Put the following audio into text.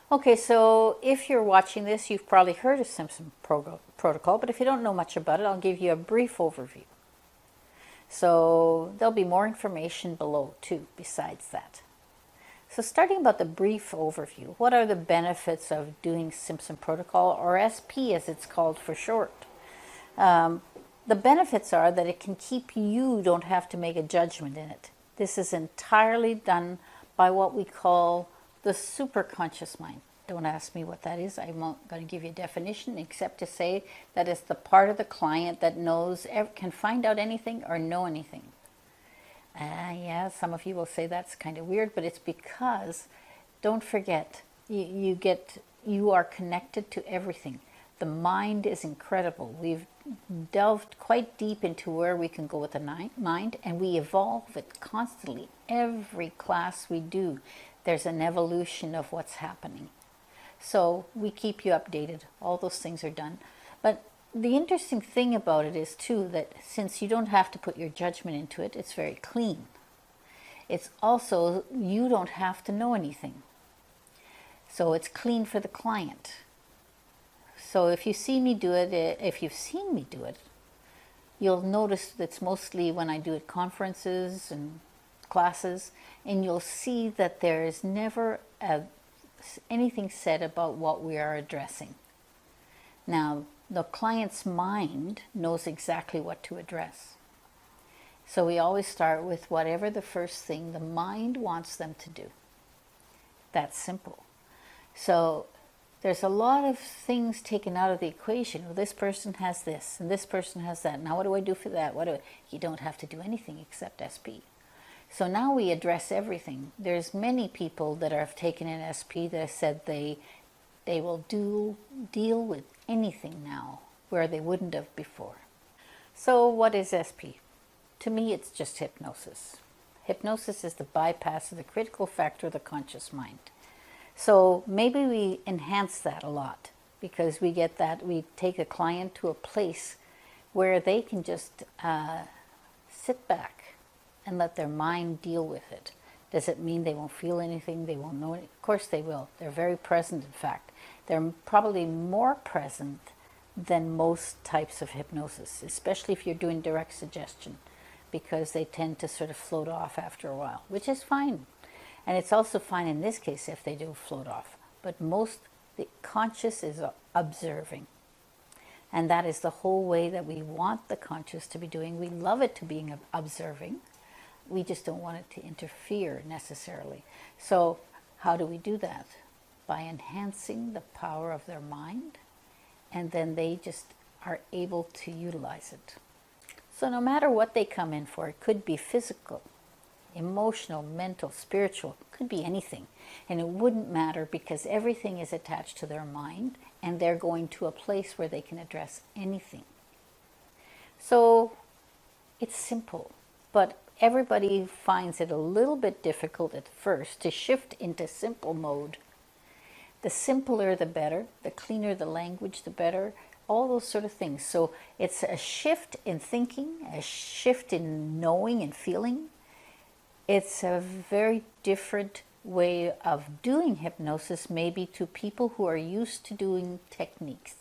Okay, so if you're watching this, you've probably heard of Simpson protocol, but if you don't know much about it, I'll give you a brief overview. So there'll be more information below too, besides that. So starting about the brief overview, what are the benefits of doing Simpson protocol, or SP as it's called for short? The benefits are that it can keep you don't have to make a judgment in it. This is entirely done by what we call the superconscious mind. Don't ask me what that is. I'm not going to give you a definition except to say that it's the part of the client that knows, can find out anything or know anything. Yeah, some of you will say that's kind of weird, but it's because, don't forget, you are connected to everything. The mind is incredible. We've delved quite deep into where we can go with the mind, and we evolve it constantly. Every class we do, there's an evolution of what's happening. So we keep you updated. All those things are done. But the interesting thing about it is too that since you don't have to put your judgment into it, it's very clean. It's also, you don't have to know anything. So it's clean for the client. So if you see me do it, if you've seen me do it, you'll notice that it's mostly when I do at conferences and classes, and you'll see that there is never anything said about what we are addressing. Now, the client's mind knows exactly what to address. So we always start with whatever the first thing the mind wants them to do. That's simple. So there's a lot of things taken out of the equation. Well, this person has this, and this person has that. Now what do I do for that? You don't have to do anything except SP. So now we address everything. There's many people that have taken an SP that have said they will deal with anything now where they wouldn't have before. So what is SP? To me, it's just hypnosis. Hypnosis is the bypass of the critical factor of the conscious mind. So maybe we enhance that a lot because we take a client to a place where they can just sit back and let their mind deal with it. Does it mean they won't feel anything? They won't know it? Of course they will. They're very present, in fact. They're probably more present than most types of hypnosis, especially if you're doing direct suggestion, because they tend to sort of float off after a while, which is fine. And it's also fine in this case if they do float off. But the conscious is observing. And that is the whole way that we want the conscious to be doing. We love it to be observing. We just don't want it to interfere necessarily. So how do we do that? By enhancing the power of their mind, and then they just are able to utilize it. So no matter what they come in for, it could be physical, emotional, mental, spiritual, could be anything. And it wouldn't matter because everything is attached to their mind, and they're going to a place where they can address anything. So it's simple, but everybody finds it a little bit difficult at first to shift into simple mode. The simpler the better, the cleaner the language the better, all those sort of things. So it's a shift in thinking, a shift in knowing and feeling. It's a very different way of doing hypnosis maybe to people who are used to doing techniques.